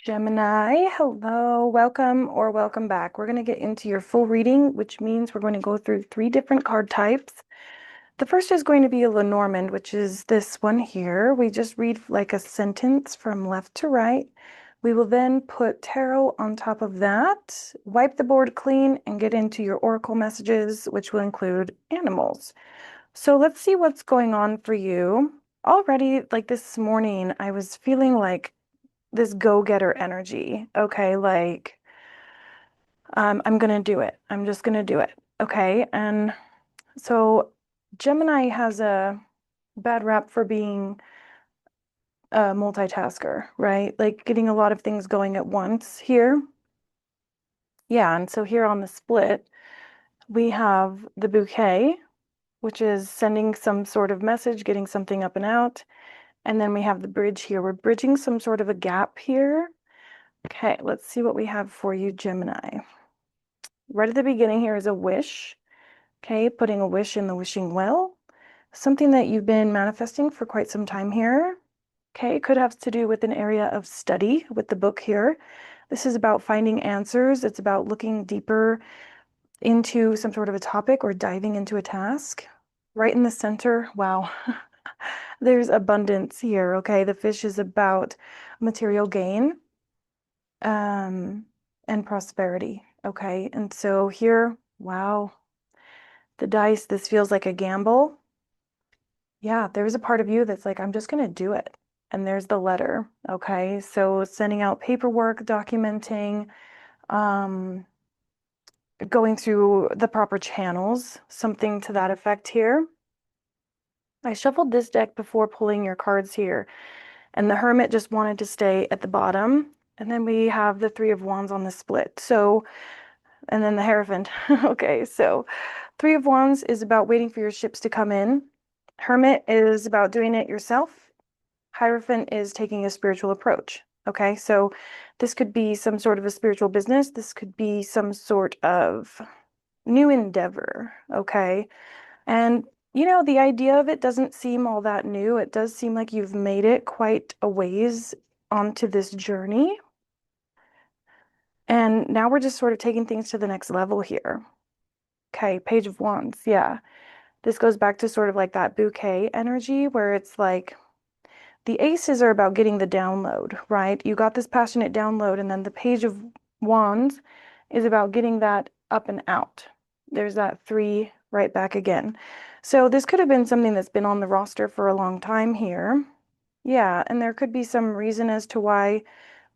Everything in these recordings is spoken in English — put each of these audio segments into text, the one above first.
Gemini, hello, welcome or welcome back. We're going to get into your full reading, which means we're going to go through three different card types. The first is going to be a Lenormand, which is this one here. We just read like a sentence from left to right. We will then put tarot on top of that, wipe the board clean, and get into your oracle messages, which will include animals. So let's see what's going on for you. Already, like this morning, I was feeling like this go-getter energy. Okay, like I'm gonna do it. I'm just gonna do it. Okay, and so Gemini has a bad rap for being a multitasker, right? Like getting a lot of things going at once here. Yeah, and so here on the split, we have the bouquet, which is sending some sort of message, getting something up and out. And then we have the bridge here. We're bridging some sort of a gap here. Okay, let's see what we have for you, Gemini. Right at the beginning here is a wish. Okay, putting a wish in the wishing well. Something that you've been manifesting for quite some time here. Okay, it could have to do with an area of study with the book here. This is about finding answers. It's about looking deeper into some sort of a topic or diving into a task. Right in the center, wow, there's abundance here. Okay, the fish is about material gain um, and prosperity. Okay, and so here, wow, the dice, this feels like a gamble. Yeah, there's a part of you that's like, I'm just going to do it. And there's the letter. Okay, so sending out paperwork, documenting, um, going through the proper channels, something to that effect here. I shuffled this deck before pulling your cards here, and the Hermit just wanted to stay at the bottom. And then we have the Three of Wands on the split. So, and then the Hierophant. Okay, so Three of Wands is about waiting for your ships to come in. Hermit is about doing it yourself. Hierophant is taking a spiritual approach. Okay, so this could be some sort of a spiritual business. This could be some sort of new endeavor. Okay, and the idea of it doesn't seem all that new. It does seem like you've made it quite a ways onto this journey. And now we're just sort of taking things to the next level here. Okay, Page of Wands. Yeah. This goes back to sort of like that bouquet energy where it's like the aces are about getting the download, right? You got this passionate download, and then the Page of Wands is about getting that up and out. There's that three right back again. So this could have been something that's been on the roster for a long time here. Yeah, and there could be some reason as to why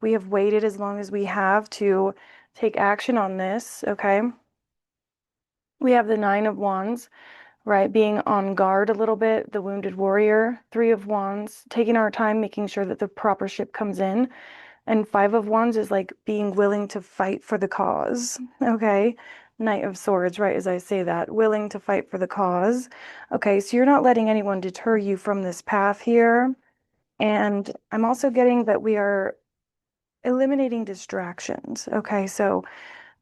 we have waited as long as we have to take action on this, okay? We have the Nine of Wands, right? Being on guard a little bit, the wounded warrior. Three of Wands, taking our time, making sure that the proper ship comes in. And Five of Wands is like being willing to fight for the cause, okay? Knight of Swords, right as I say that, willing to fight for the cause. Okay, so you're not letting anyone deter you from this path here. And I'm also getting that we are eliminating distractions. Okay, so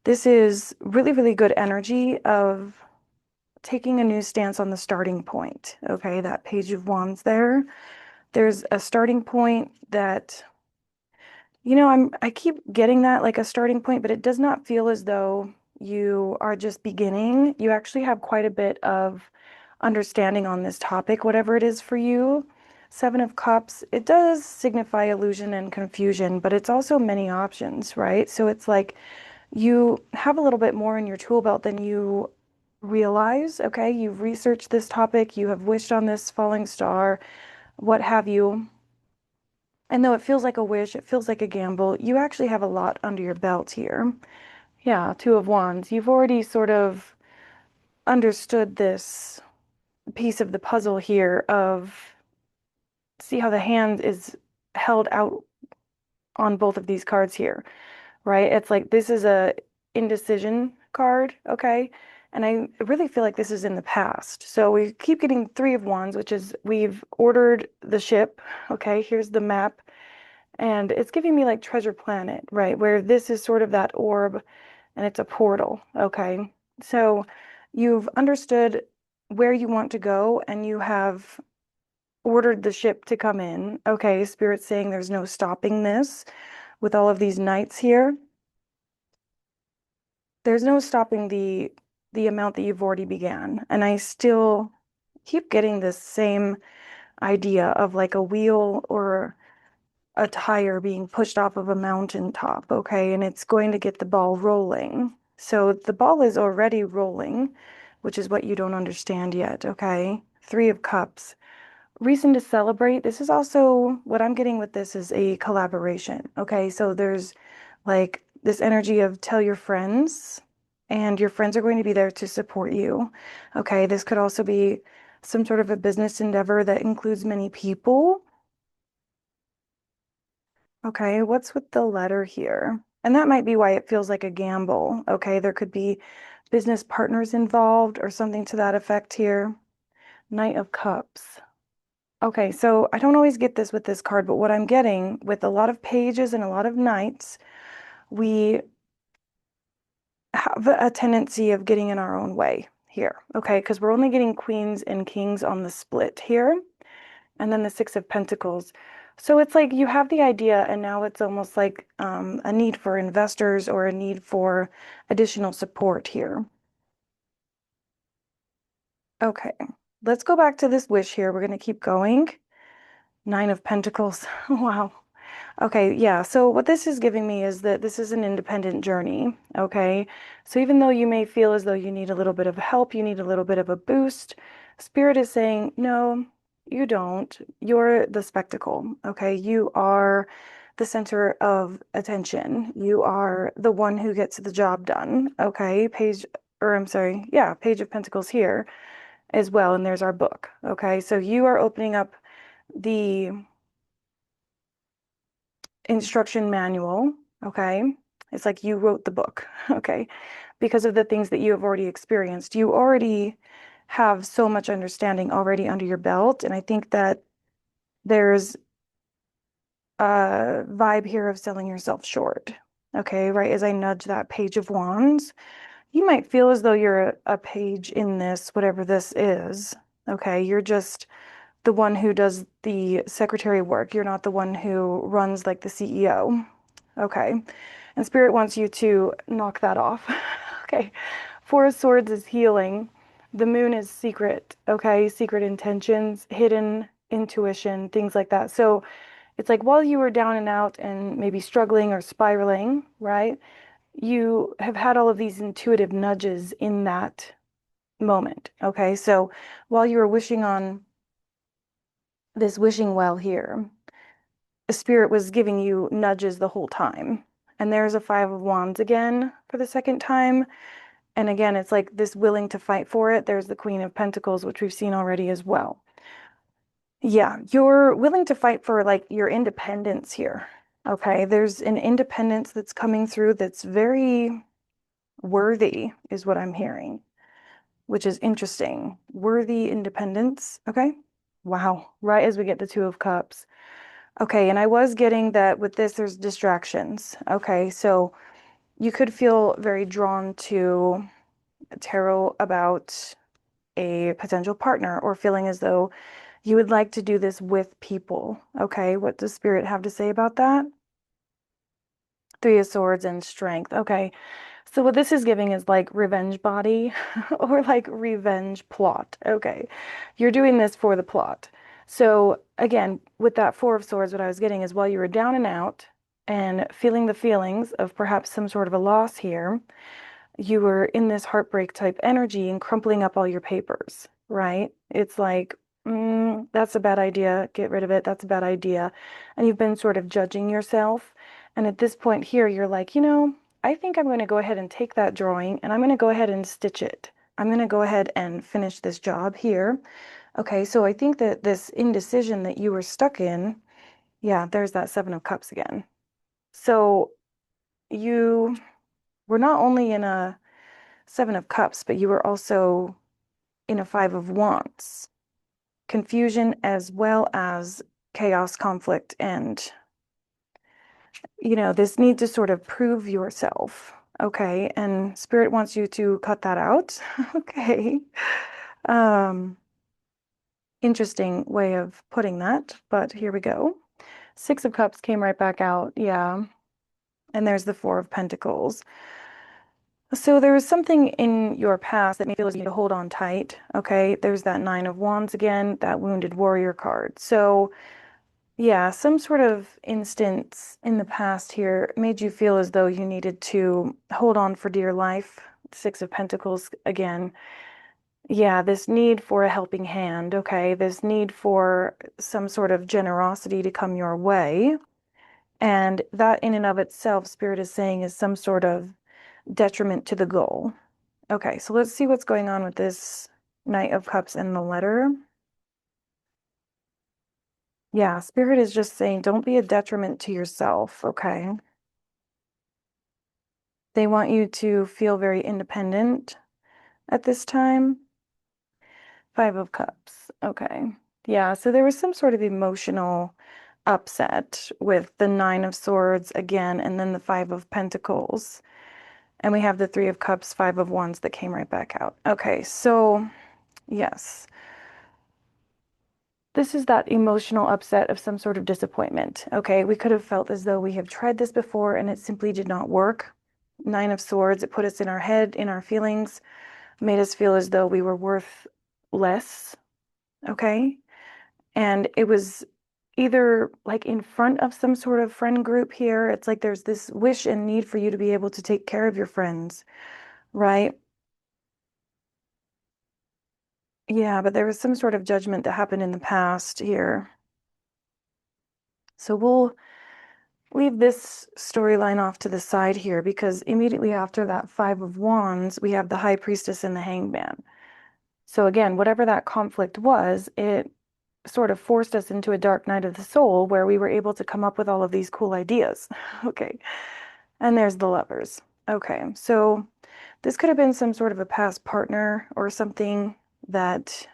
this is really, really good energy of taking a new stance on the starting point. Okay, that Page of Wands there. There's a starting point that, I keep getting that like a starting point, but it does not feel as though you are just beginning. You actually have quite a bit of understanding on this topic, whatever it is for you. Seven of Cups, it does signify illusion and confusion, but it's also many options, right? So it's like you have a little bit more in your tool belt than you realize, okay? You've researched this topic, you have wished on this falling star, what have you. And though it feels like a wish, it feels like a gamble, you actually have a lot under your belt here. Yeah, Two of Wands. You've already sort of understood this piece of the puzzle here of see how the hand is held out on both of these cards here, right? It's like this is a indecision card, okay? And I really feel like this is in the past. So we keep getting Three of Wands, which is we've ordered the ship, okay? Here's the map. And it's giving me like Treasure Planet, right? Where this is sort of that orb and it's a portal, okay? So you've understood where you want to go and you have ordered the ship to come in. Okay, Spirit's saying there's no stopping this. with all of these knights here, there's no stopping the amount that you've already began. And I still keep getting this same idea of like a wheel or a tire being pushed off of a mountaintop, okay? And it's going to get the ball rolling. So the ball is already rolling, which is what you don't understand yet, okay? Three of Cups. Reason to celebrate. This is also what I'm getting with this is a collaboration, okay? So there's like this energy of tell your friends, and your friends are going to be there to support you, okay? This could also be some sort of a business endeavor that includes many people. Okay, what's with the letter here? And that might be why it feels like a gamble. Okay, there could be business partners involved or something to that effect here. Knight of Cups. Okay, so I don't always get this with this card, but what I'm getting with a lot of pages and a lot of knights, we have a tendency of getting in our own way here. Okay, because we're only getting queens and kings on the split here. And then the Six of Pentacles. So it's like you have the idea, and now it's almost like a need for investors or a need for additional support here. Okay, let's go back to this wish here. We're going to keep going. Nine of Pentacles. Wow. Okay, yeah. So what this is giving me is that this is an independent journey. Okay. So even though you may feel as though you need a little bit of help, you need a little bit of a boost, Spirit is saying, no, you don't. You're the spectacle. Okay. You are the center of attention. You are the one who gets the job done. Okay. Page, or I'm sorry, yeah, Page of Pentacles here as well. And there's our book. Okay. So you are opening up the instruction manual, okay? It's like you wrote the book, okay? Because of the things that you have already experienced. You already have so much understanding already under your belt. And I think that there's a vibe here of selling yourself short, okay? Right as I nudge that Page of Wands, you might feel as though you're a page in this, whatever this is, okay? You're just the one who does the secretary work. You're not the one who runs like the CEO. Okay. And Spirit wants you to knock that off. Okay. Four of Swords is healing. The Moon is secret. Okay. Secret intentions, hidden intuition, things like that. So it's like while you were down and out and maybe struggling or spiraling, right? You have had all of these intuitive nudges in that moment. Okay. So while you were wishing on this wishing well here, a Spirit was giving you nudges the whole time. And there's a Five of Wands again for the second time. And again, it's like this willing to fight for it. There's the Queen of Pentacles, which we've seen already as well. Yeah, you're willing to fight for like your independence here. Okay, there's an independence that's coming through that's very worthy, is what I'm hearing, which is interesting. Worthy independence. Okay. Wow. Right as we get the Two of Cups. Okay, and I was getting that with this, there's distractions. Okay, so you could feel very drawn to tarot about a potential partner or feeling as though you would like to do this with people. Okay, what does Spirit have to say about that? Three of Swords and Strength. Okay, so what this is giving is like revenge body or like revenge plot. Okay, you're doing this for the plot. So again, with that Four of Swords, what I was getting is while you were down and out and feeling the feelings of perhaps some sort of a loss here, you were in this heartbreak type energy and crumpling up all your papers, right? It's like, that's a bad idea. Get rid of it. That's a bad idea. And you've been sort of judging yourself. And at this point here, you're like, I think I'm going to go ahead and take that drawing and I'm going to go ahead and stitch it. I'm going to go ahead and finish this job here. Okay, so I think that this indecision that you were stuck in, yeah, there's that Seven of Cups again. So you were not only in a Seven of Cups, but you were also in a Five of Wands. Confusion as well as chaos, conflict, and, this need to sort of prove yourself. Okay. And Spirit wants you to cut that out. Okay. Um, Interesting way of putting that, but here we go. Six of Cups came right back out. Yeah. And there's the Four of Pentacles. So there was something in your past that made you feel as you need to hold on tight. Okay, there's that Nine of Wands again, that Wounded Warrior card. So yeah, some sort of instance in the past here made you feel as though you needed to hold on for dear life. Six of Pentacles again. Yeah, this need for a helping hand, okay? This need for some sort of generosity to come your way. And that in and of itself, Spirit is saying, is some sort of detriment to the goal. Okay, so let's see what's going on with this Knight of Cups and the letter. Yeah, Spirit is just saying, don't be a detriment to yourself, okay? They want you to feel very independent at this time. Five of Cups, okay. Yeah, so there was some sort of emotional upset with the Nine of Swords again, and then the Five of Pentacles. And we have the Three of Cups, Five of Wands that came right back out. Okay, so yes. This is that emotional upset of some sort of disappointment. Okay, we could have felt as though we have tried this before and it simply did not work. Nine of Swords, it put us in our head, in our feelings, made us feel as though we were worth less. Okay, and it was either like in front of some sort of friend group here. It's like there's this wish and need for you to be able to take care of your friends, right? Yeah, but there was some sort of judgment that happened in the past here. So we'll leave this storyline off to the side here because immediately after that Five of Wands, we have the High Priestess and the Hangman. So again, whatever that conflict was, it sort of forced us into a dark night of the soul where we were able to come up with all of these cool ideas. Okay. And there's the Lovers. Okay. So this could have been some sort of a past partner or something that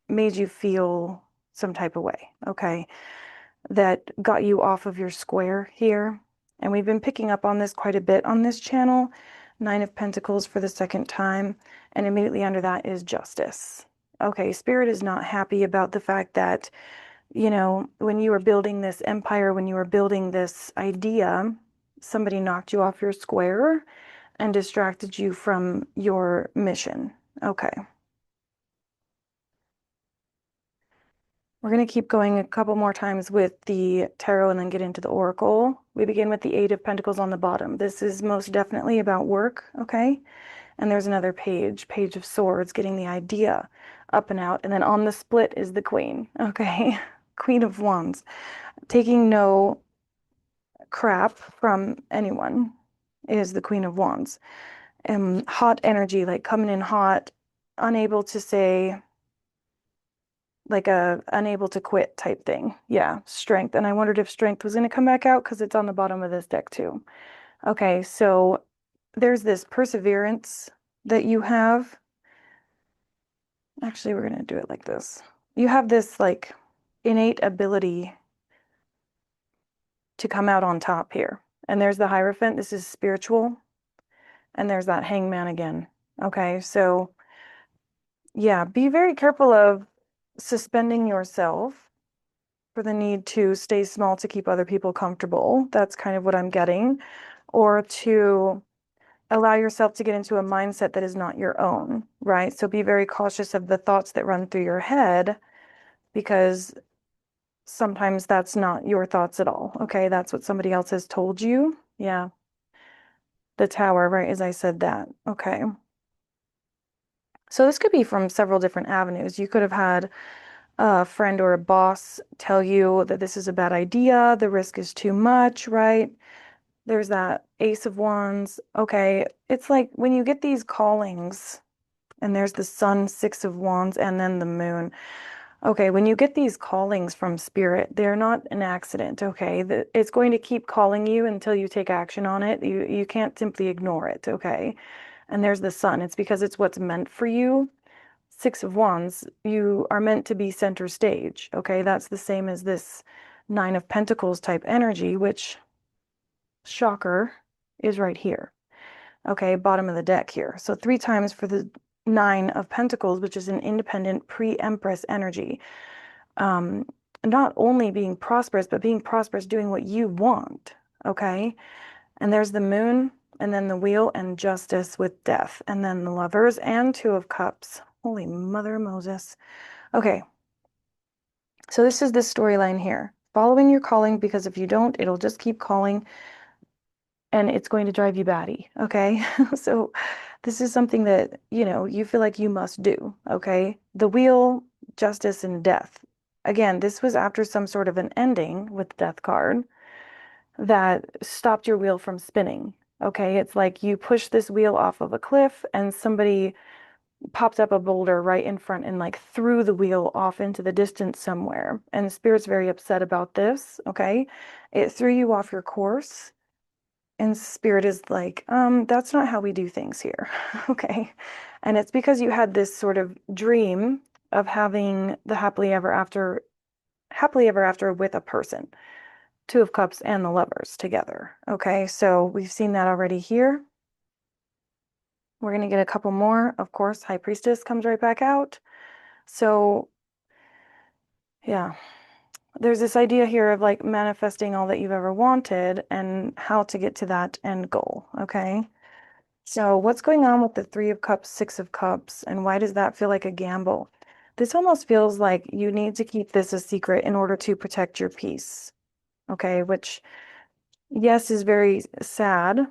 made you feel some type of way. Okay. That got you off of your square here. And we've been picking up on this quite a bit on this channel. Nine of Pentacles for the second time. And immediately under that is Justice. Okay, Spirit is not happy about the fact that, you know, when you were building this empire, when you were building this idea, somebody knocked you off your square and distracted you from your mission. Okay. We're going to keep going a couple more times with the tarot and then get into the oracle. We begin with the Eight of Pentacles on the bottom. This is most definitely about work, okay? And there's another page, Page of Swords, getting the idea up and out. And then on the split is the Queen, okay? Queen of Wands, taking no crap from anyone is the Queen of Wands. Hot energy, like coming in hot, unable to say, like a unable to quit type thing. Yeah, strength. And I wondered if strength was going to come back out because it's on the bottom of this deck too. Okay, so there's this perseverance that you have. Actually, we're going to do it like this. You have this like innate ability to come out on top here. And there's the Hierophant. This is spiritual. And there's that Hangman again. Okay, so yeah, be very careful of suspending yourself for the need to stay small to keep other people comfortable. That's kind of what I'm getting. Or to allow yourself to get into a mindset that is not your own, right? So be very cautious of the thoughts that run through your head because sometimes that's not your thoughts at all. Okay, that's what somebody else has told you. Yeah. The Tower, right? As I said that. Okay. So this could be from several different avenues. You could have had a friend or a boss tell you that this is a bad idea, the risk is too much, right? There's that Ace of Wands. Okay, it's like when you get these callings, and there's the Sun, Six of Wands, and then the Moon. Okay, when you get these callings from Spirit, they're not an accident, okay? It's going to keep calling you until you take action on it. You can't simply ignore it, okay? And there's the Sun. It's because it's what's meant for you. Six of Wands, you are meant to be center stage, okay? That's the same as this Nine of Pentacles type energy, which, shocker, is right here. Okay, bottom of the deck here. So 3 times for the Nine of Pentacles, which is an independent pre-Empress energy. Not only being prosperous, but being prosperous doing what you want, okay? And there's the moon, and then the wheel and justice with death, and then the lovers and two of cups. Holy Mother Moses. Okay, so this is the storyline here. Following your calling, because if you don't, it'll just keep calling and it's going to drive you batty. Okay, so this is something that, you feel like you must do. Okay, the wheel, justice, and death. Again, this was after some sort of an ending with death card that stopped your wheel from spinning. Okay, it's like you push this wheel off of a cliff and somebody popped up a boulder right in front and like threw the wheel off into the distance somewhere. And Spirit's very upset about this. Okay, it threw you off your course. And Spirit is like, that's not how we do things here. Okay. And it's because you had this sort of dream of having the happily ever after with a person. Two of Cups and the Lovers together. Okay, so we've seen that already here. We're going to get a couple more. Of course, High Priestess comes right back out. So, yeah, there's this idea here of like manifesting all that you've ever wanted and how to get to that end goal. Okay, so what's going on with the Three of Cups, Six of Cups, and why does that feel like a gamble? This almost feels like you need to keep this a secret in order to protect your peace. Okay, which, yes, is very sad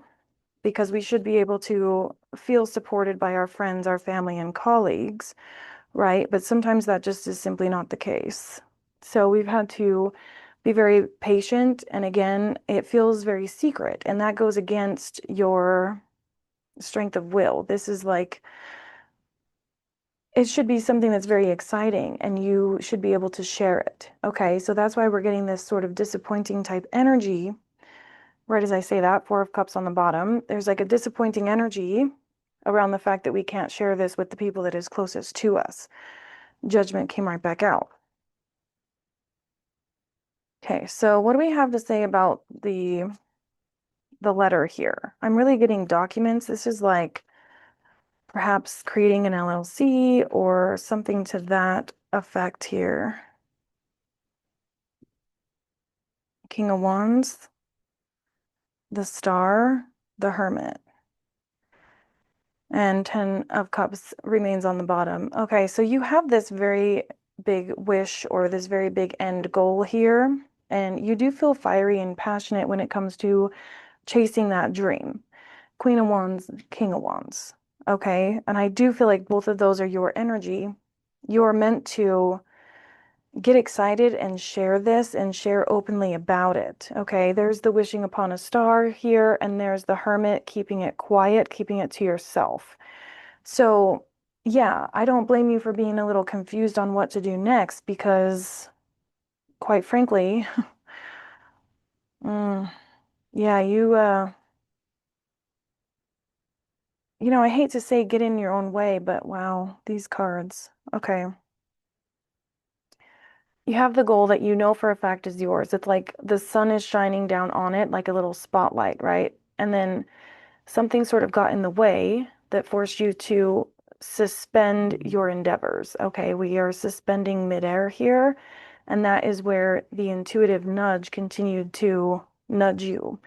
because we should be able to feel supported by our friends, our family, and colleagues, right? But sometimes that just is simply not the case. So we've had to be very patient. And again, it feels very secret, and that goes against your strength of will. This is like, it should be something that's very exciting and you should be able to share it. Okay, so that's why we're getting this sort of disappointing type energy. Right as I say that, Four of Cups on the bottom, there's like a disappointing energy around the fact that we can't share this with the people that is closest to us. Judgment came right back out. Okay, so what do we have to say about the letter here? I'm really getting documents. This is like perhaps creating an LLC or something to that effect here. King of Wands, the Star, the Hermit. And 10 of Cups remains on the bottom. Okay, so you have this very big wish or this very big end goal here, and you do feel fiery and passionate when it comes to chasing that dream. Queen of Wands, King of Wands. Okay, and I do feel like both of those are your energy. You're meant to get excited and share this and share openly about it. Okay, there's the wishing upon a star here, and there's the hermit keeping it quiet, keeping it to yourself. So, yeah, I don't blame you for being a little confused on what to do next because, quite frankly, mm, yeah, I hate to say get in your own way, but wow, these cards. Okay. You have the goal that you know for a fact is yours. It's like the sun is shining down on it like a little spotlight, right? And then something sort of got in the way that forced you to suspend your endeavors. Okay, we are suspending midair here, and that is where the intuitive nudge continued to nudge you.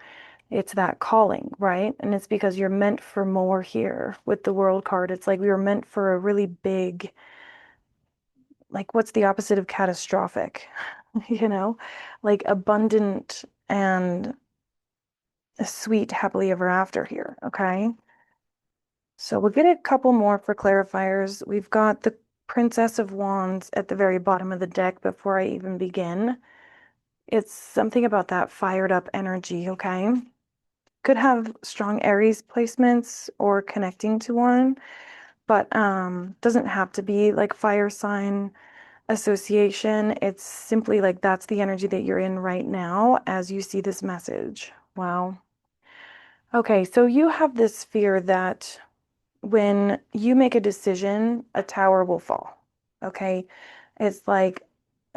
It's that calling, right? And it's because you're meant for more here with the world card. It's like we were meant for a really big, like, what's the opposite of catastrophic? You know, like abundant and a sweet happily ever after here, okay? So we'll get a couple more for clarifiers. We've got the Princess of Wands at the very bottom of the deck before I even begin. It's something about that fired up energy, okay? Could have strong Aries placements or connecting to one, but doesn't have to be like fire sign association. It's simply like that's the energy that you're in right now as you see this message. Wow. Okay, so you have this fear that when you make a decision, a tower will fall. Okay. It's like,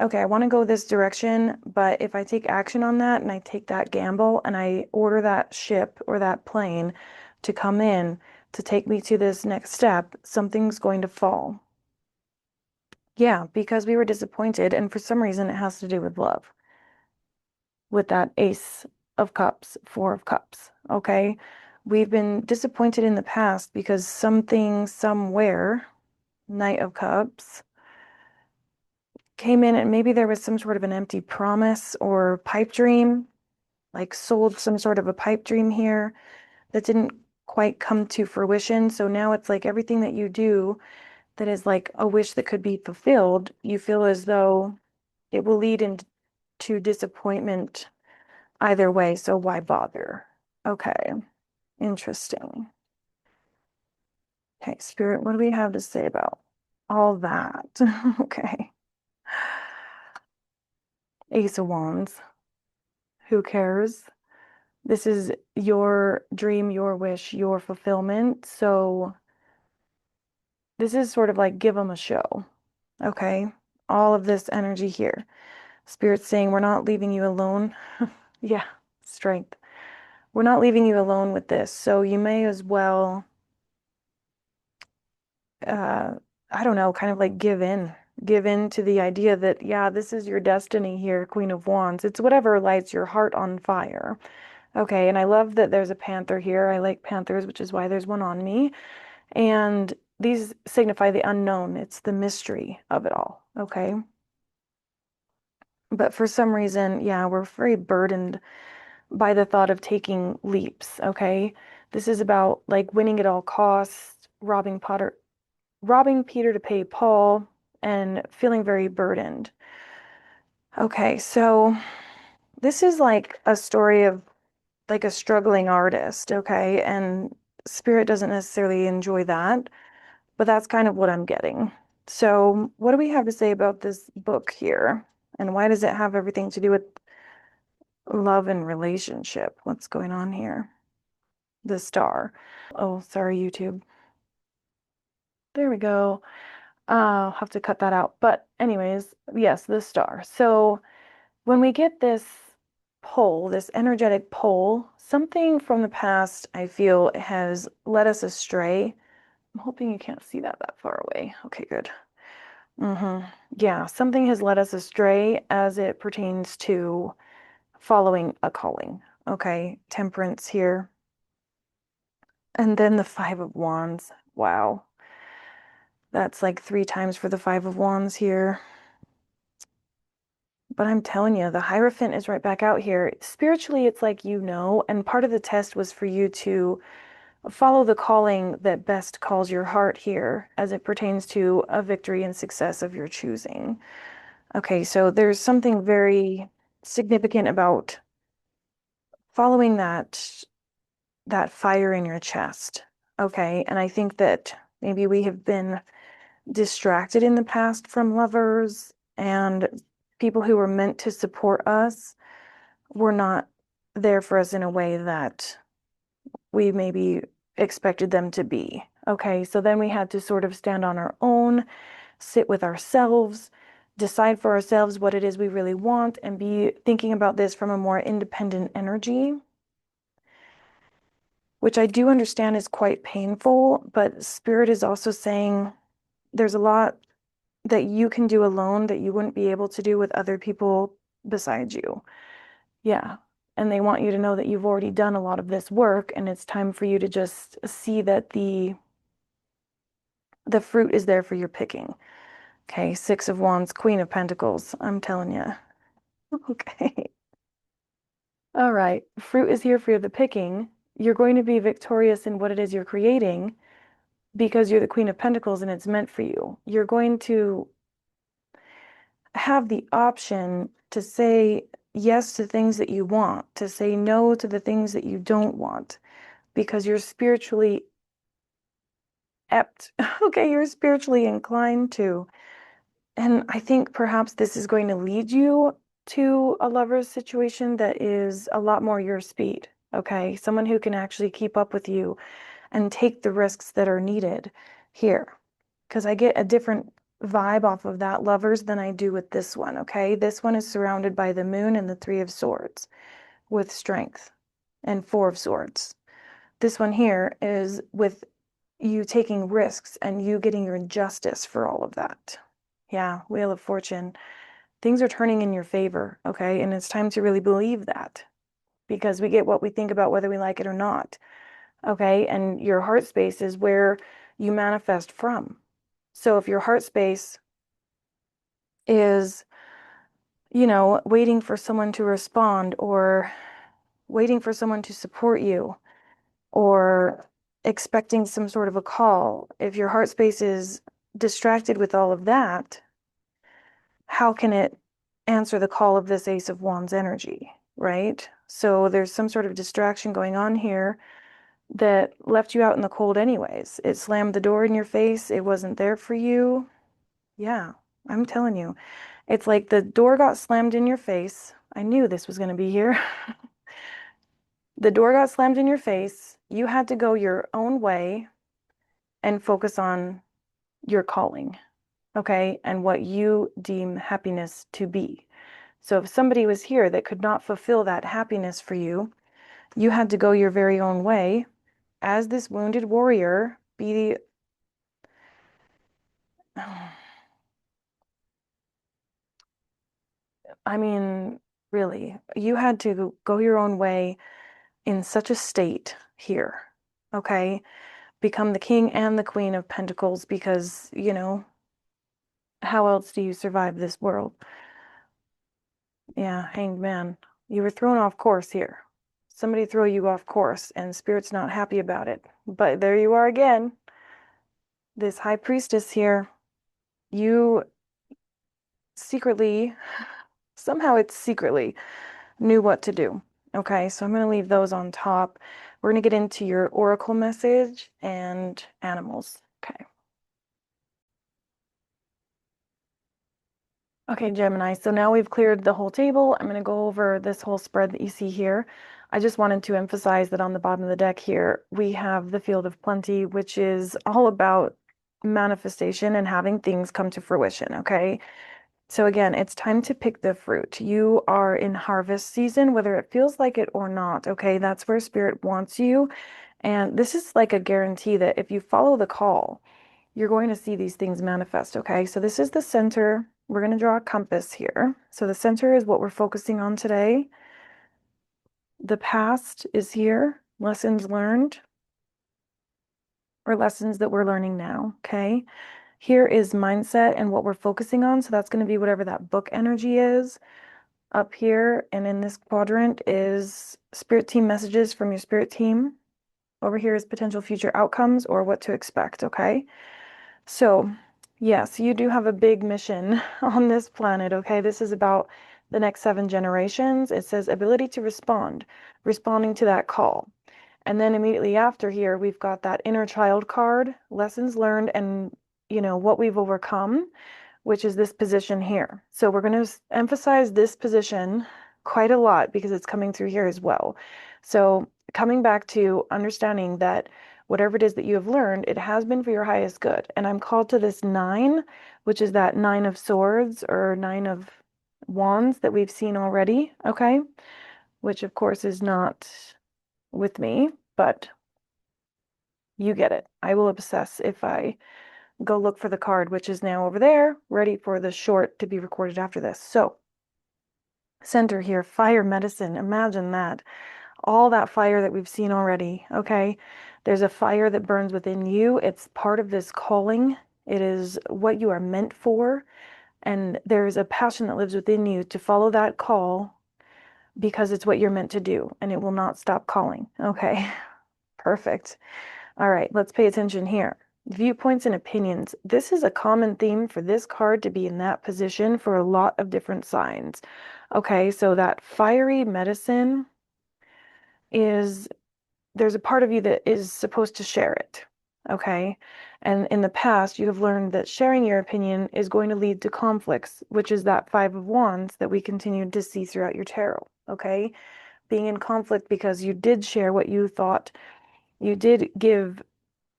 okay, I want to go this direction, but if I take action on that and I take that gamble and I order that ship or that plane to come in to take me to this next step, something's going to fall. Yeah, because we were disappointed, and for some reason it has to do with love, with that ace of Cups, Four of Cups, okay? We've been disappointed in the past because something, somewhere, Knight of Cups, came in and maybe there was some sort of an empty promise or pipe dream, like sold some sort of a pipe dream here that didn't quite come to fruition. So now it's like everything that you do that is like a wish that could be fulfilled, you feel as though it will lead into disappointment either way. So why bother? Okay, interesting. Okay, Spirit, what do we have to say about all that? Okay. Ace of Wands. Who cares? This is your dream, your wish, your fulfillment. So this is sort of like give them a show. Okay. All of this energy here. Spirit's saying we're not leaving you alone. Yeah, strength. We're not leaving you alone with this. So you may as well, uh, I don't know, kind of like give in to the idea that, yeah, this is your destiny here, Queen of Wands. It's whatever lights your heart on fire. Okay, and I love that there's a panther here. I like panthers, which is why there's one on me. And these signify the unknown. It's the mystery of it all. Okay. But for some reason, yeah, we're very burdened by the thought of taking leaps. Okay. This is about like winning at all costs, robbing Peter to pay Paul, and feeling very burdened. Okay, so this is like a story of like a struggling artist, okay? And Spirit doesn't necessarily enjoy that, but that's kind of what I'm getting. So, what do we have to say about this book here? And why does it have everything to do with love and relationship? What's going on here? The star. Oh, sorry, YouTube. There we go. I'll have to cut that out. But anyways, yes, the star. So when we get this pull, this energetic pull, something from the past, I feel, has led us astray. I'm hoping you can't see that far away. Okay, good. Yeah, something has led us astray as it pertains to following a calling. Okay, Temperance here. And then the Five of Wands. Wow. That's like 3 times for the Five of Wands here. But I'm telling you, the Hierophant is right back out here. Spiritually, it's like and part of the test was for you to follow the calling that best calls your heart here as it pertains to a victory and success of your choosing. Okay, so there's something very significant about following that fire in your chest. Okay, and I think that maybe we have been distracted in the past from lovers and people who were meant to support us were not there for us in a way that we maybe expected them to be. Okay, so then we had to sort of stand on our own, sit with ourselves, decide for ourselves what it is we really want, and be thinking about this from a more independent energy, which I do understand is quite painful, but Spirit is also saying there's a lot that you can do alone that you wouldn't be able to do with other people besides you. Yeah. And they want you to know that you've already done a lot of this work and it's time for you to just see that the fruit is there for your picking. Okay, Six of Wands, Queen of Pentacles. I'm telling you. Okay. All right. Fruit is here for the picking. You're going to be victorious in what it is you're creating because you're the Queen of Pentacles and it's meant for you. You're going to have the option to say yes to things that you want, to say no to the things that you don't want, because you're spiritually apt. Okay, you're spiritually inclined to. And I think perhaps this is going to lead you to a lover's situation that is a lot more your speed. Okay, someone who can actually keep up with you and take the risks that are needed here. Because I get a different vibe off of that lovers than I do with this one. Okay, this one is surrounded by the moon and the Three of Swords with strength and Four of Swords. This one here is with you taking risks and you getting your justice for all of that. Yeah, Wheel of Fortune. Things are turning in your favor, okay? And it's time to really believe that because we get what we think about whether we like it or not. Okay. And your heart space is where you manifest from. So if your heart space is, waiting for someone to respond or waiting for someone to support you or expecting some sort of a call, if your heart space is distracted with all of that, how can it answer the call of this Ace of Wands energy, right? So there's some sort of distraction going on here that left you out in the cold anyways. It slammed the door in your face. It wasn't there for you. Yeah, I'm telling you. It's like the door got slammed in your face. I knew this was going to be here. The door got slammed in your face. You had to go your own way and focus on your calling, okay? And what you deem happiness to be. So if somebody was here that could not fulfill that happiness for you, you had to go your very own way as this wounded warrior, be the, I mean, really, you had to go your own way in such a state here, okay? Become the king and the queen of pentacles because, how else do you survive this world? Yeah, hanged man. You were thrown off course here. Somebody throw you off course and spirit's not happy about it. But there you are again. This high priestess here, you secretly, somehow it's secretly, knew what to do. Okay, so I'm going to leave those on top. We're going to get into your oracle message and animals. Okay. Okay, Gemini. So now we've cleared the whole table. I'm going to go over this whole spread that you see here. I just wanted to emphasize that on the bottom of the deck here, we have the field of plenty, which is all about manifestation and having things come to fruition. Okay. So again, it's time to pick the fruit. You are in harvest season, whether it feels like it or not. Okay. That's where spirit wants you. And this is like a guarantee that if you follow the call, you're going to see these things manifest, okay? So this is the center. We're going to draw a compass here. So the center is what we're focusing on today. The past is here, lessons learned, or lessons that we're learning now, okay? Here is mindset and what we're focusing on. So that's going to be whatever that book energy is. Up here and in this quadrant is spirit team messages from your spirit team. Over here is potential future outcomes or what to expect, okay? So, yes, you do have a big mission on this planet, okay? This is about the next 7 generations. It says ability to respond, responding to that call. And then immediately after here, we've got that inner child card, lessons learned and, what we've overcome, which is this position here. So we're going to emphasize this position quite a lot because it's coming through here as well. So coming back to understanding that whatever it is that you have learned, it has been for your highest good. And I'm called to this 9, which is that 9 of swords or 9 of wands that we've seen already, okay? Which of course is not with me, but you get it. I will obsess if I go look for the card, which is now over there, ready for the short to be recorded after this. So, center here, fire medicine. Imagine that. All that fire that we've seen already, okay? There's a fire that burns within you. It's part of this calling. It is what you are meant for. And there's a passion that lives within you to follow that call because it's what you're meant to do and it will not stop calling. Okay, perfect. All right, let's pay attention here. Viewpoints and opinions. This is a common theme for this card to be in that position for a lot of different signs. Okay, so that fiery medicine is, there's a part of you that is supposed to share it. Okay, and in the past, you have learned that sharing your opinion is going to lead to conflicts, which is that 5 of Wands that we continued to see throughout your tarot. Okay, being in conflict because you did share what you thought, you did give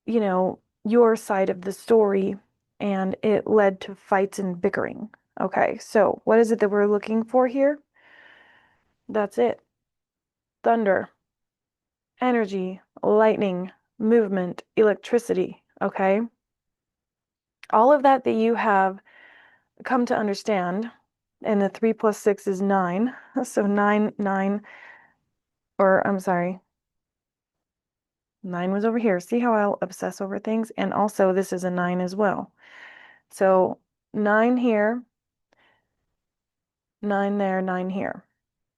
your side of the story, and it led to fights and bickering. Okay, so what is it that we're looking for here? That's it. Thunder, energy, lightning, movement, electricity. Okay, all of that you have come to understand, and the 3 plus 6 is 9. So 9, 9, Or I'm sorry, 9 was over here. See how I'll obsess over things? And also this is a 9 as well. So 9 here, 9 there, 9 here.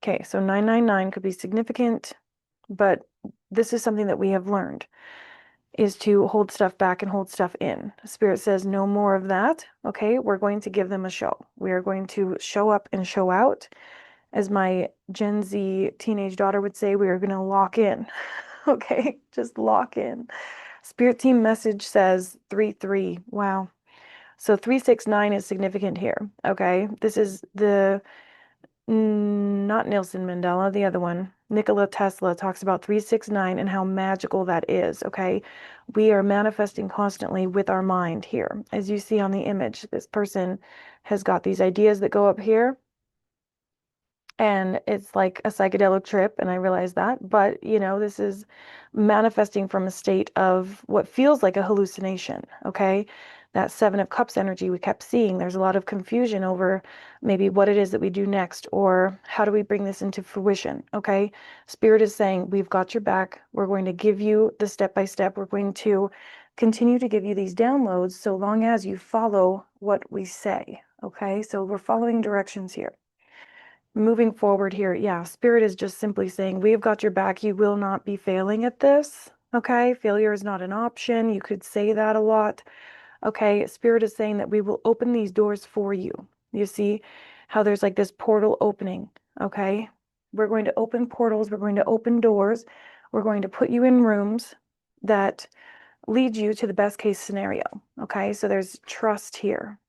Okay, so 999 could be significant, but this is something that we have learned is to hold stuff back and hold stuff in. Spirit says no more of that. Okay, we're going to give them a show. We are going to show up and show out. As my Gen Z teenage daughter would say, we are going to lock in. Okay, just lock in. Spirit team message says 3-3. Wow. So 369 is significant here. Okay, this is the not Nelson Mandela, the other one. Nikola Tesla talks about 369 and how magical that is, okay? We are manifesting constantly with our mind here. As you see on the image, this person has got these ideas that go up here, and it's like a psychedelic trip, and I realize that, but this is manifesting from a state of what feels like a hallucination, okay? That Seven of Cups energy we kept seeing, there's a lot of confusion over maybe what it is that we do next, or how do we bring this into fruition, okay? Spirit is saying, we've got your back. We're going to give you the step by step. We're going to continue to give you these downloads so long as you follow what we say, okay? So we're following directions here. Moving forward here, yeah, Spirit is just simply saying, we've got your back. You will not be failing at this. Okay, failure is not an option. You could say that a lot. Okay, Spirit is saying that we will open these doors for you. You see how there's like this portal opening. Okay, we're going to open portals. We're going to open doors. We're going to put you in rooms that lead you to the best case scenario. Okay, so there's trust here.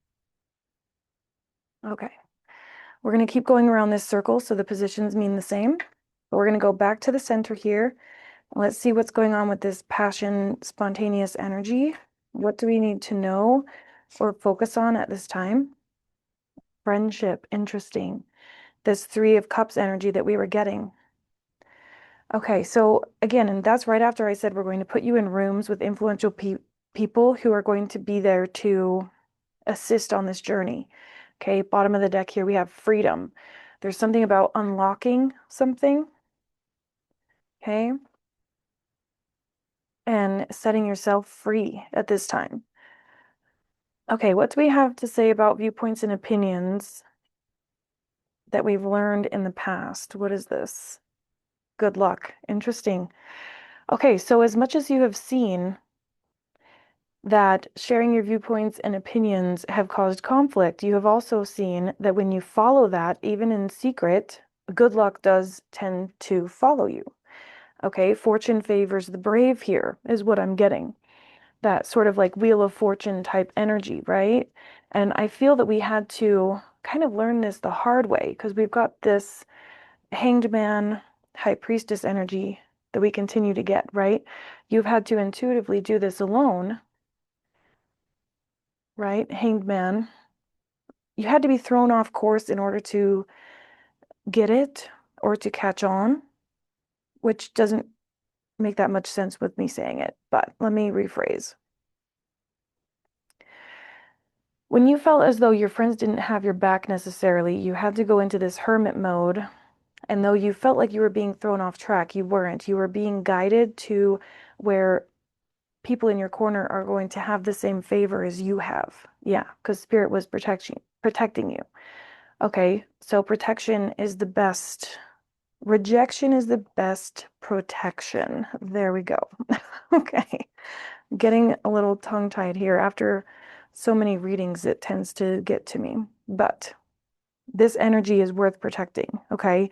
Okay. We're going to keep going around this circle so the positions mean the same. But we're going to go back to the center here. Let's see what's going on with this passion, spontaneous energy. What do we need to know or focus on at this time? Friendship, interesting. This Three of Cups energy that we were getting. Okay, so again, and that's right after I said we're going to put you in rooms with influential people who are going to be there to assist on this journey. Okay, bottom of the deck here, we have freedom. There's something about unlocking something, okay, and setting yourself free at this time. Okay, what do we have to say about viewpoints and opinions that we've learned in the past? What is this? Good luck. Interesting. Okay, so as much as you have seen that sharing your viewpoints and opinions have caused conflict, you have also seen that when you follow that, even in secret, good luck does tend to follow you. Okay, fortune favors the brave here, is what I'm getting. That sort of like Wheel of Fortune type energy, right? And I feel that we had to kind of learn this the hard way because we've got this Hanged Man, High Priestess energy that we continue to get, right? You've had to intuitively do this alone, right? Hanged Man. You had to be thrown off course in order to get it or to catch on, which doesn't make that much sense with me saying it, but let me rephrase. When you felt as though your friends didn't have your back necessarily, you had to go into this hermit mode. And though you felt like you were being thrown off track, you weren't. You were being guided to where people in your corner are going to have the same favor as you have. Yeah, because Spirit was protecting you. Okay, so protection is the best. Rejection is the best protection. There we go. Okay. Getting a little tongue-tied here. After so many readings, it tends to get to me. But this energy is worth protecting, okay?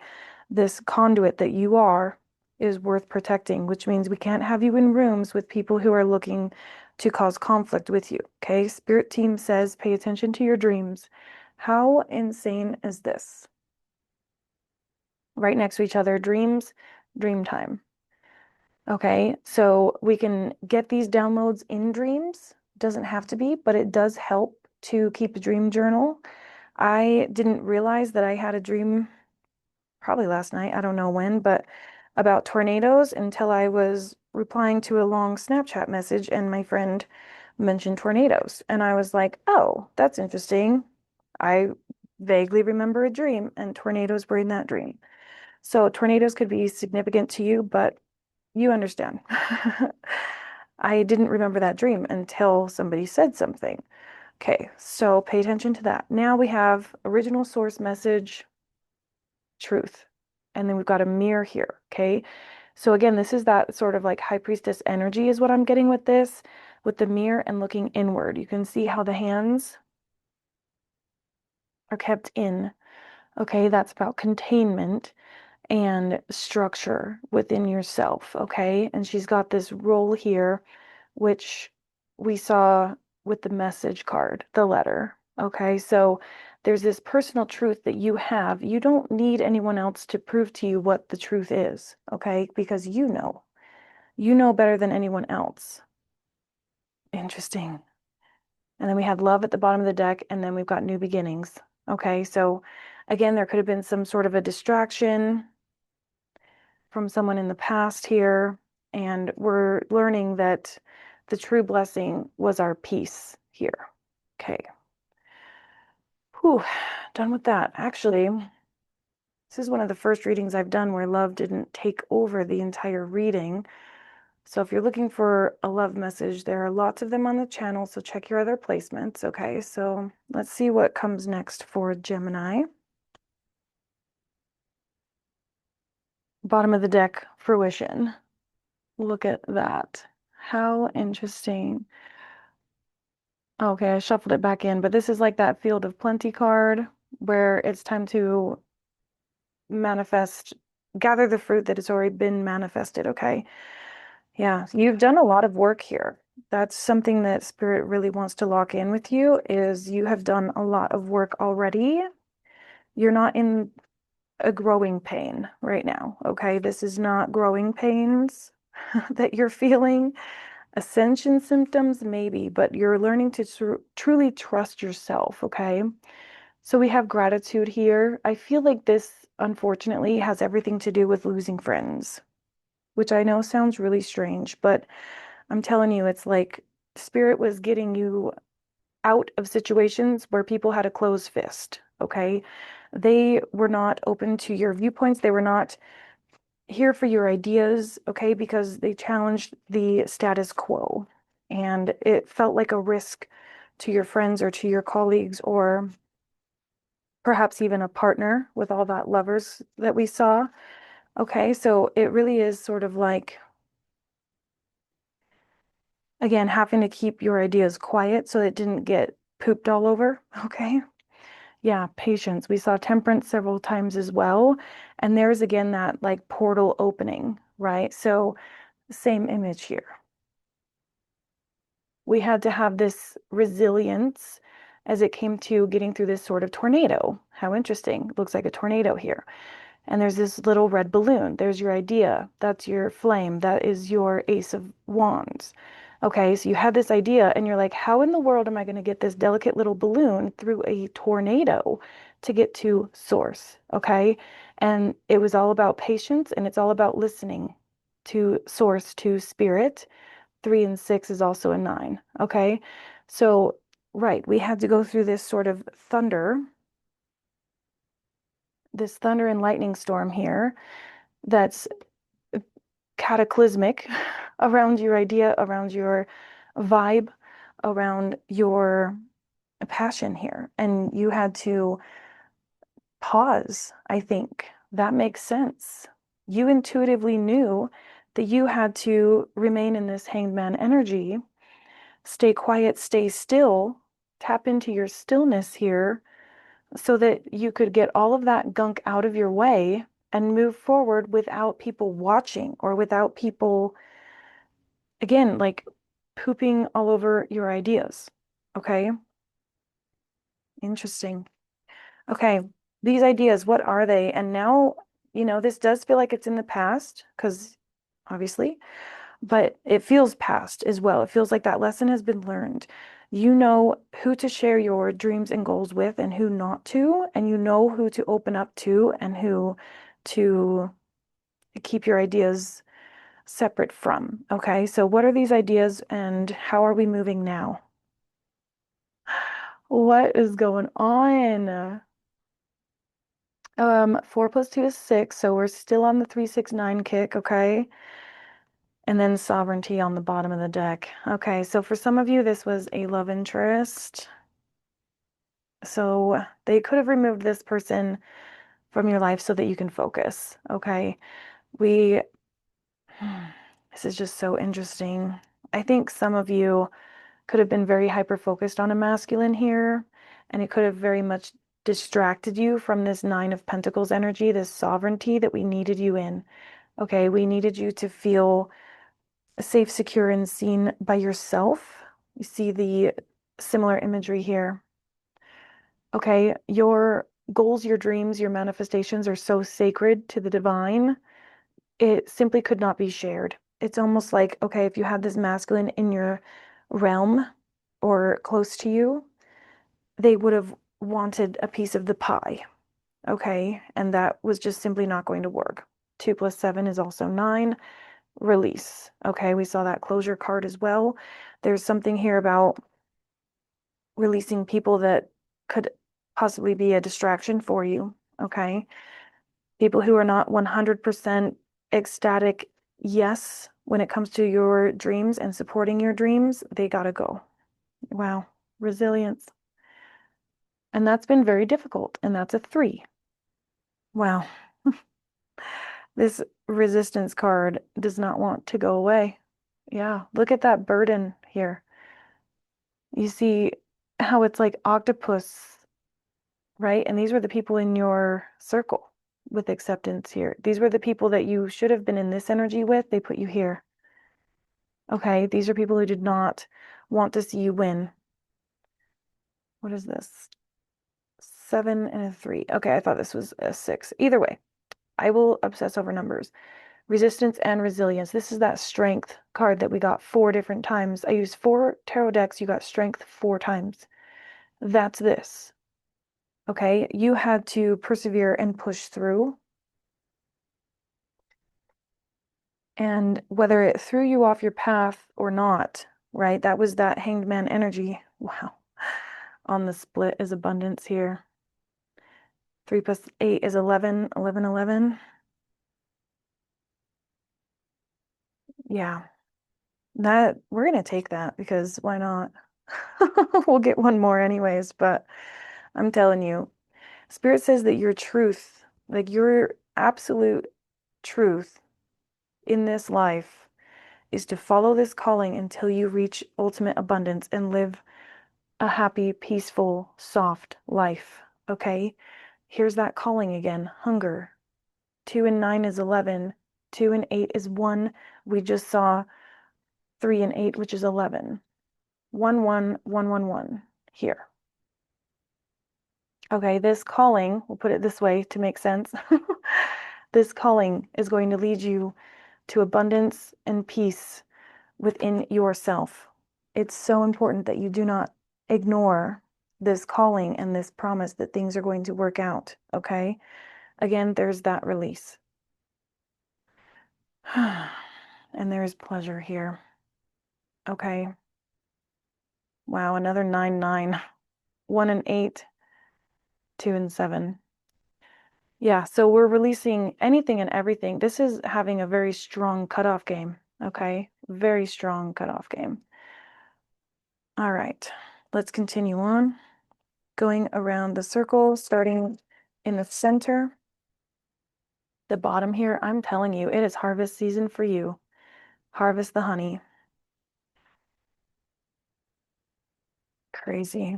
This conduit that you are is worth protecting, which means we can't have you in rooms with people who are looking to cause conflict with you, okay? Spirit team says pay attention to your dreams. How insane is this? Right next to each other, dreams, dream time. Okay, so we can get these downloads in dreams. Doesn't have to be, but it does help to keep a dream journal. I didn't realize that I had a dream probably last night, I don't know when, but about tornadoes until I was replying to a long Snapchat message and my friend mentioned tornadoes. And I was like, oh, that's interesting. I vaguely remember a dream and tornadoes were in that dream. So tornadoes could be significant to you, but you understand. I didn't remember that dream until somebody said something. Okay, so pay attention to that. Now we have original source message, truth. And then we've got a mirror here, okay? So again, this is that sort of like high priestess energy is what I'm getting with this, with the mirror and looking inward. You can see how the hands are kept in. Okay, that's about containment and structure within yourself, okay? And she's got this role here, which we saw with the message card, the letter, okay? So there's this personal truth that you have. You don't need anyone else to prove to you what the truth is, okay? Because you know. You know better than anyone else. Interesting. And then we had love at the bottom of the deck, and then we've got new beginnings. Okay, so again, there could have been some sort of a distraction from someone in the past here, and we're learning that the true blessing was our peace here. Okay. Whew, done with that. Actually, this is one of the first readings I've done where love didn't take over the entire reading. So if you're looking for a love message, there are lots of them on the channel, so check your other placements. Okay, so let's see what comes next for Gemini. Bottom of the deck, fruition. Look at that. How interesting. Okay, I shuffled it back in, but this is like that Field of Plenty card where it's time to manifest, gather the fruit that has already been manifested, okay? Yeah, you've done a lot of work here. That's something that Spirit really wants to lock in with you is you have done a lot of work already. You're not in a growing pain right now, okay? This is not growing pains that you're feeling. Ascension symptoms, maybe, but you're learning to truly trust yourself, okay? So we have gratitude here. I feel like this, unfortunately, has everything to do with losing friends, which I know sounds really strange, but I'm telling you, it's like Spirit was getting you out of situations where people had a closed fist, okay? They were not open to your viewpoints. They were not here for your ideas, okay? Because they challenged the status quo. And it felt like a risk to your friends or to your colleagues or perhaps even a partner with all that lovers that we saw. Okay, so it really is sort of like, again, having to keep your ideas quiet so it didn't get pooped all over. Okay. Yeah, patience. We saw temperance several times as well. And there's again that like portal opening, right? So same image here. We had to have this resilience as it came to getting through this sort of tornado. How interesting. Looks like a tornado here. And there's this little red balloon. There's your idea. That's your flame. That is your Ace of Wands. Okay, so you had this idea and you're like, how in the world am I going to get this delicate little balloon through a tornado to get to source? Okay, and it was all about patience and it's all about listening to source, to spirit. 3 and 6 is also a 9. Okay, so right, we had to go through this sort of thunder, this thunder and lightning storm here that's cataclysmic around your idea, around your vibe, around your passion here. And you had to pause, I think. That makes sense. You intuitively knew that you had to remain in this hanged man energy, stay quiet, stay still, tap into your stillness here so that you could get all of that gunk out of your way and move forward without people watching or without people, again, like pooping all over your ideas. Okay. Interesting. Okay. These ideas, what are they? And now, this does feel like it's in the past because obviously, but it feels past as well. It feels like that lesson has been learned. You know who to share your dreams and goals with and who not to, and you know who to open up to and who to keep your ideas separate from. Okay, so what are these ideas and how are we moving now? What is going on? 4 plus 2 is 6, so we're still on the 369 kick, okay? And then sovereignty on the bottom of the deck. Okay, so for some of you, this was a love interest. So they could have removed this person from your life so that you can focus, okay? We, this is just so interesting. I think some of you could have been very hyper focused on a masculine here, and it could have very much distracted you from this Nine of Pentacles energy, this sovereignty that we needed you in. Okay, we needed you to feel safe, secure, and seen by yourself. You see the similar imagery here. Okay, your goals, your dreams, your manifestations are so sacred to the divine, it simply could not be shared. It's almost like, okay, if you had this masculine in your realm or close to you, they would have wanted a piece of the pie. Okay, and that was just simply not going to work. 2 plus 7 is also 9. Release. Okay, we saw that closure card as well. There's something here about releasing people that could possibly be a distraction for you. Okay, people who are not 100% ecstatic, yes, when it comes to your dreams and supporting your dreams, they gotta go. Wow, resilience. And that's been very difficult, and that's a 3. Wow. This resistance card does not want to go away. Yeah, look at that burden here. You see how it's like octopus, right? And these were the people in your circle with acceptance here. These were the people that you should have been in this energy with. They put you here. Okay, these are people who did not want to see you win. What is this? 7 and a 3. Okay, I thought this was a 6. Either way, I will obsess over numbers. Resistance and resilience. This is that strength card that we got 4 different times. I used 4 tarot decks. You got strength 4 times. That's this. Okay, you had to persevere and push through. And whether it threw you off your path or not, right? That was that hanged man energy. Wow. On the split is abundance here. 3 plus 8 is 11, 11, 11. Yeah, that we're going to take that because why not? We'll get one more anyways, but I'm telling you, Spirit says that your truth, like your absolute truth in this life, is to follow this calling until you reach ultimate abundance and live a happy, peaceful, soft life. Okay? Here's that calling again. Hunger. 2 and 9 is 11. 2 and 8 is 1. We just saw 3 and 8, which is 11. 1, 1, 1, 1, 1 here. Okay, this calling, we'll put it this way to make sense. This calling is going to lead you to abundance and peace within yourself. It's so important that you do not ignore this calling and this promise that things are going to work out, okay? Again, there's that release. And there's pleasure here. Okay. Wow, another 9, 9. 1 and 8, 2 and 7. Yeah, so we're releasing anything and everything. This is having a very strong cutoff game, okay? Very strong cutoff game. All right, let's continue on. Going around the circle, starting in the center. The bottom here, I'm telling you, it is harvest season for you. Harvest the honey. Crazy.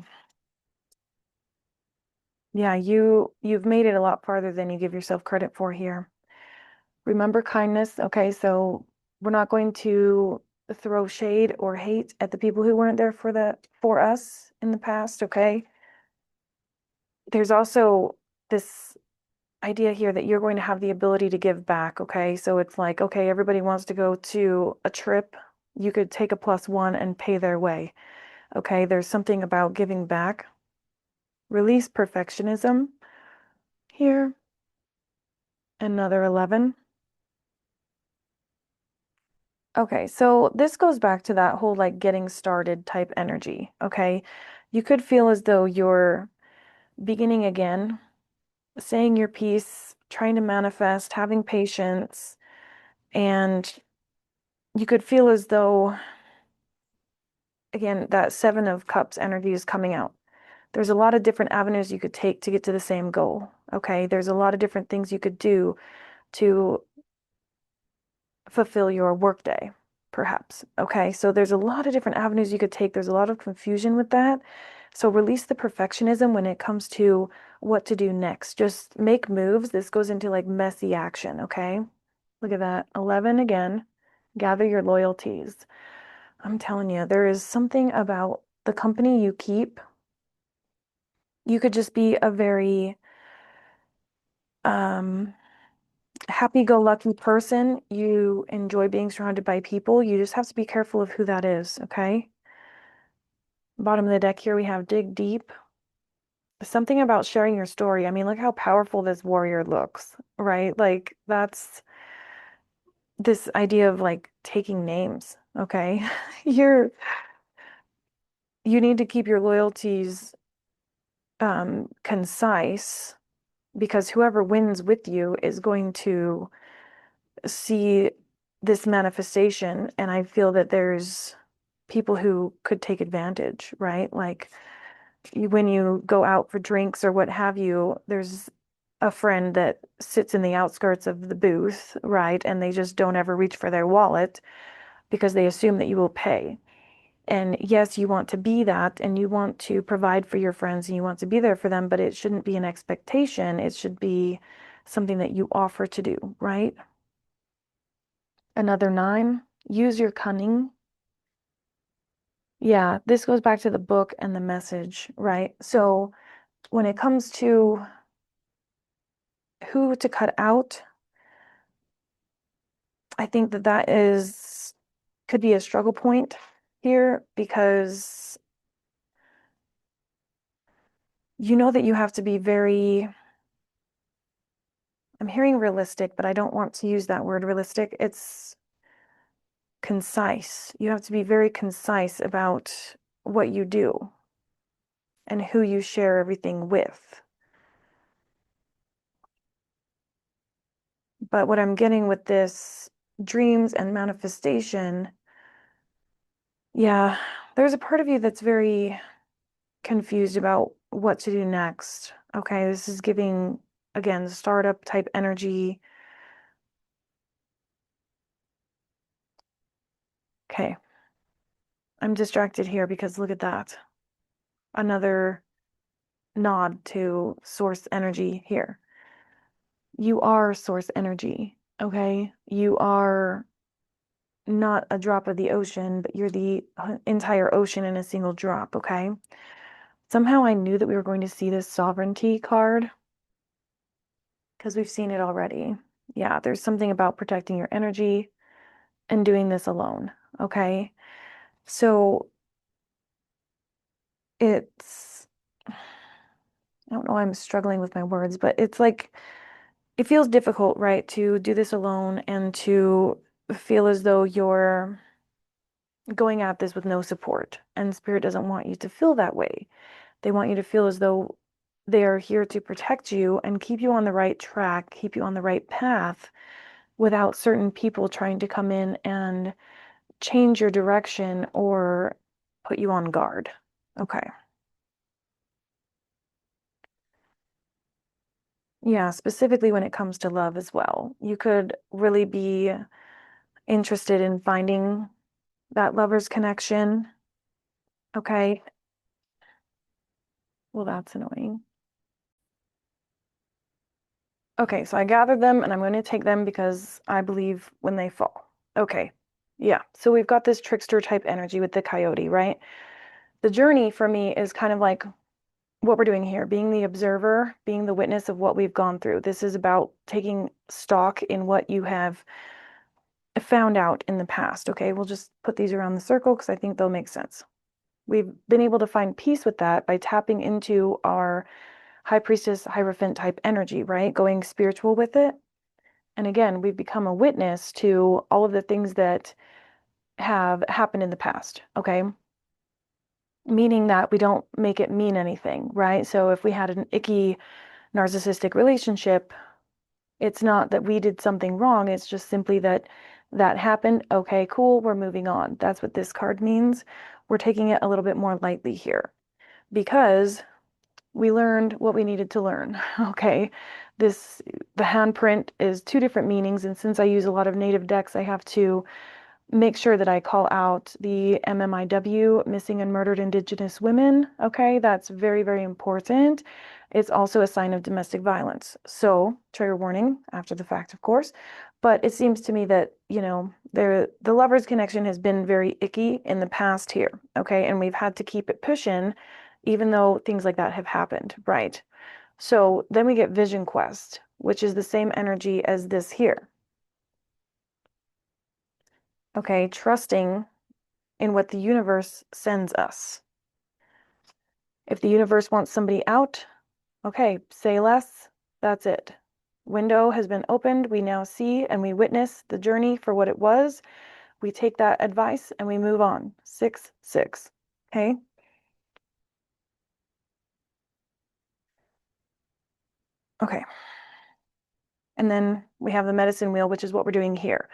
Yeah, you've made it a lot farther than you give yourself credit for here. Remember kindness. Okay, so we're not going to throw shade or hate at the people who weren't there for us in the past, okay? There's also this idea here that you're going to have the ability to give back, okay? So it's like, okay, everybody wants to go to a trip. You could take a +1 and pay their way. Okay, there's something about giving back. Release perfectionism here. Another 11. Okay, so this goes back to that whole like getting started type energy, okay? You could feel as though you're beginning again, saying your piece, trying to manifest, having patience, and you could feel as though, again, that Seven of Cups energy is coming out. There's a lot of different avenues you could take to get to the same goal. Okay. There's a lot of different things you could do to fulfill your workday, perhaps. Okay. So there's a lot of different avenues you could take. There's a lot of confusion with that. So release the perfectionism when it comes to what to do next. Just make moves. This goes into like messy action. Okay. Look at that. 11 again. Gather your loyalties. I'm telling you, there is something about the company you keep. You could just be a very um, happy-go-lucky person. You enjoy being surrounded by people. You just have to be careful of who that is, okay? Bottom of the deck here, we have dig deep. Something about sharing your story. I mean, look how powerful this warrior looks, right? Like that's this idea of like taking names, okay? You're you need to keep your loyalties concise because whoever wins with you is going to see this manifestation, and I feel that there's people who could take advantage, right? Like when you go out for drinks or what have you, there's a friend that sits in the outskirts of the booth, right? And they just don't ever reach for their wallet because they assume that you will pay. And yes, you want to be that and you want to provide for your friends and you want to be there for them, but it shouldn't be an expectation. It should be something that you offer to do, right? Another 9, use your cunning. Yeah, this goes back to the book and the message, right? So when it comes to who to cut out, I think that that is could be a struggle point here because you know that you have to be very, I'm hearing realistic, but I don't want to use that word realistic. It's concise. You have to be very concise about what you do and who you share everything with. But what I'm getting with this dreams and manifestation, yeah, there's a part of you that's very confused about what to do next. Okay, this is giving, again, startup type energy. Okay, I'm distracted here because look at that. Another nod to source energy here. You are source energy, okay? You are not a drop of the ocean, but you're the entire ocean in a single drop, okay? Somehow I knew that we were going to see this sovereignty card because we've seen it already. Yeah, there's something about protecting your energy and doing this alone, okay? So it's, I don't know why I'm struggling with my words, but it's like, it feels difficult, right, to do this alone and to feel as though you're going at this with no support. And Spirit doesn't want you to feel that way. They want you to feel as though they are here to protect you and keep you on the right track, keep you on the right path without certain people trying to come in and change your direction or put you on guard. Okay. Yeah, specifically when it comes to love as well. You could really be interested in finding that lover's connection. Okay. Well, that's annoying. Okay, so I gathered them and I'm going to take them because I believe when they fall. Okay. Yeah. So we've got this trickster type energy with the coyote, right? The journey for me is kind of like what we're doing here, being the observer, being the witness of what we've gone through. This is about taking stock in what you have found out in the past. Okay, we'll just put these around the circle because I think they'll make sense. We've been able to find peace with that by tapping into our high priestess, hierophant type energy, right? Going spiritual with it. And again, we've become a witness to all of the things that have happened in the past, okay? Meaning that we don't make it mean anything, right? So if we had an icky narcissistic relationship. It's not that we did something wrong. It's just simply that that happened. Okay, cool. We're moving on. That's what this card means. We're taking it a little bit more lightly here because we learned what we needed to learn. Okay. The handprint is two different meanings. And since I use a lot of native decks, I have to make sure that I call out the MMIW, missing and murdered Indigenous women. Okay, that's very, very important. It's also a sign of domestic violence. So, trigger warning after the fact, of course. But it seems to me that, the lover's connection has been very icky in the past here. Okay, and we've had to keep it pushing, even though things like that have happened, right? So then we get Vision Quest, which is the same energy as this here. Okay, trusting in what the universe sends us. If the universe wants somebody out, okay, say less, that's it. Window has been opened, we now see and we witness the journey for what it was. We take that advice and we move on. 6, 6, okay? Okay. And then we have the medicine wheel, which is what we're doing here.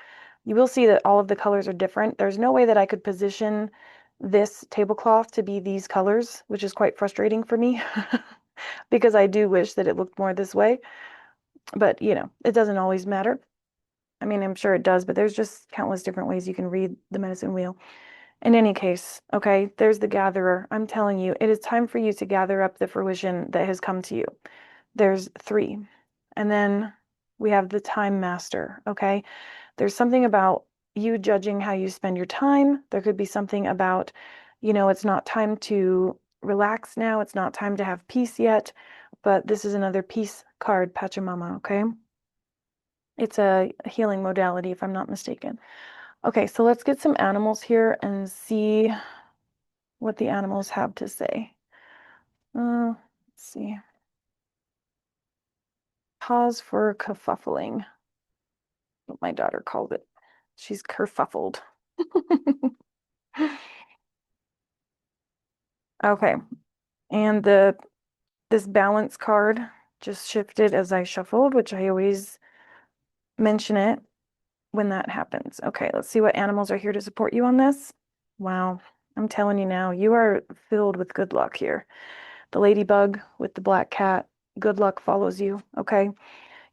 You will see that all of the colors are different. There's no way that I could position this tablecloth to be these colors, which is quite frustrating for me because I do wish that it looked more this way. But, it doesn't always matter. I mean, I'm sure it does, but there's just countless different ways you can read the medicine wheel. In any case, okay, there's the gatherer. I'm telling you, it is time for you to gather up the fruition that has come to you. There's 3. And then we have the time master, okay? There's something about you judging how you spend your time. There could be something about, it's not time to relax now. It's not time to have peace yet. But this is another peace card, Pachamama, okay? It's a healing modality, if I'm not mistaken. Okay, so let's get some animals here and see what the animals have to say. Let's see. Pause for kerfuffling, what my daughter called it. She's kerfuffled. Okay, and this balance card just shifted as I shuffled, which I always mention it when that happens. Okay, let's see what animals are here to support you on this. Wow, I'm telling you now, you are filled with good luck here. The ladybug with the black cat, good luck follows you, okay?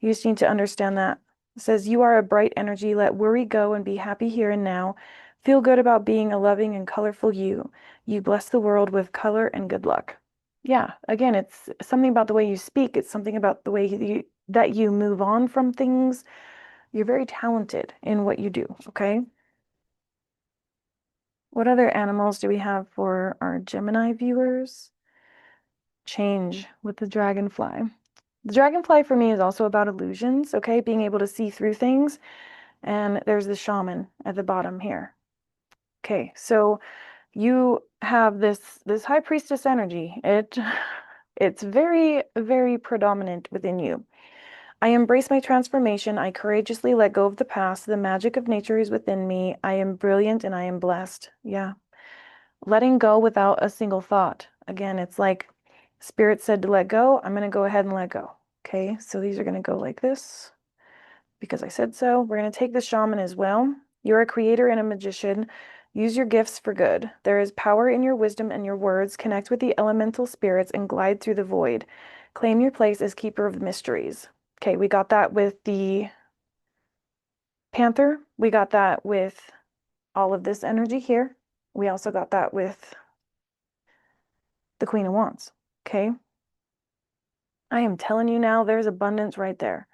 You just need to understand that. It says, you are a bright energy. Let worry go and be happy here and now. Feel good about being a loving and colorful you. You bless the world with color and good luck. Yeah, again, it's something about the way you speak. It's something about the way that you move on from things. You're very talented in what you do, okay? What other animals do we have for our Gemini viewers? Change with the dragonfly. The dragonfly for me is also about illusions, okay? Being able to see through things. And there's the shaman at the bottom here. Okay, so you have this high priestess energy. It's very, very predominant within you. I embrace my transformation. I courageously let go of the past. The magic of nature is within me. I am brilliant and I am blessed. Yeah. Letting go without a single thought. Again, it's like Spirit said to let go. I'm going to go ahead and let go. Okay, so these are going to go like this because I said so. We're going to take the shaman as well. You're a creator and a magician. Use your gifts for good. There is power in your wisdom and your words. Connect with the elemental spirits and glide through the void. Claim your place as keeper of mysteries. Okay, we got that with the panther. We got that with all of this energy here. We also got that with the Queen of Wands. Okay. I am telling you now, there's abundance right there.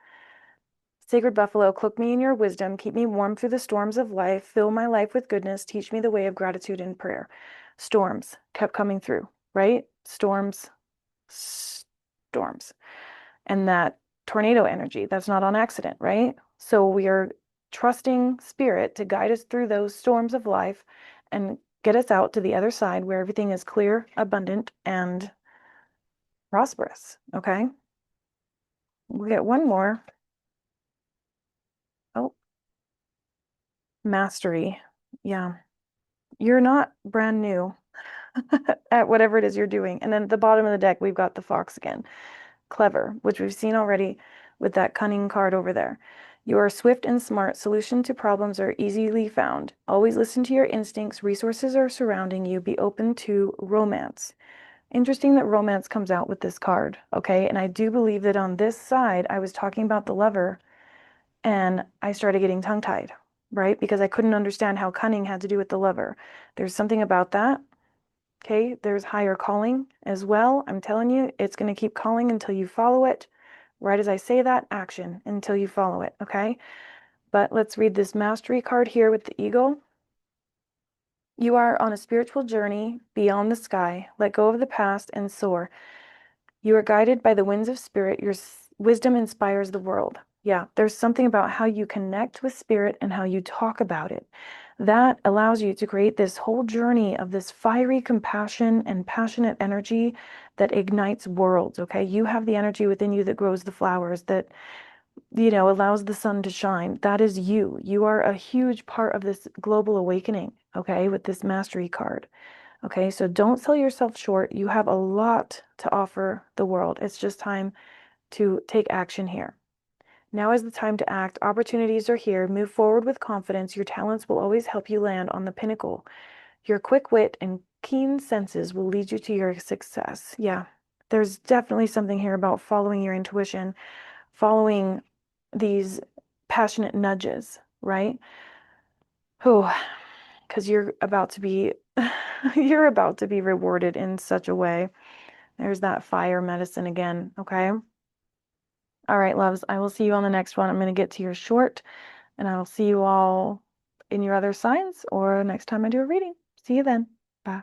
Sacred Buffalo, cloak me in your wisdom, keep me warm through the storms of life, fill my life with goodness, teach me the way of gratitude and prayer. Storms kept coming through, right? Storms, storms. And that tornado energy, that's not on accident, right? So we are trusting spirit to guide us through those storms of life and get us out to the other side where everything is clear, abundant, and prosperous, okay? We'll get one more. Oh, mastery. Yeah. You're not brand new at whatever it is you're doing. And then at the bottom of the deck, we've got the fox again. clever, which we've seen already with that cunning card over there. You are swift and smart. Solution to problems are easily found. Always listen to your instincts. Resources are surrounding you. Be open to romance. Interesting that romance comes out with this card, okay? And I do believe that on this side, I was talking about the lover and I started getting tongue-tied, right? Because I couldn't understand how cunning had to do with the lover. There's something about that. Okay, there's higher calling as well. I'm telling you, it's going to keep calling until you follow it. Right as I say that, action until you follow it, okay? But let's read this mastery card here with the eagle. You are on a spiritual journey beyond the sky. Let go of the past and soar. You are guided by the winds of spirit. Your wisdom inspires the world. Yeah, there's something about how you connect with spirit and how you talk about it that allows you to create this whole journey of this fiery compassion and passionate energy that ignites worlds, okay? You have the energy within you that grows the flowers, that, allows the sun to shine. That is you. You are a huge part of this global awakening, okay, with this mastery card. Okay, so don't sell yourself short. You have a lot to offer the world. It's just time to take action here. Now is the time to act. Opportunities are here. Move forward with confidence. Your talents will always help you land on the pinnacle. Your quick wit and keen senses will lead you to your success. Yeah, there's definitely something here about following your intuition, following these passionate nudges, right? Oh, because you're about to be you're about to be rewarded in such a way. There's that fire medicine again, okay? All right, loves, I will see you on the next one. I'm going to get to your short, and I will see you all in your other signs or next time I do a reading. See you then. Bye.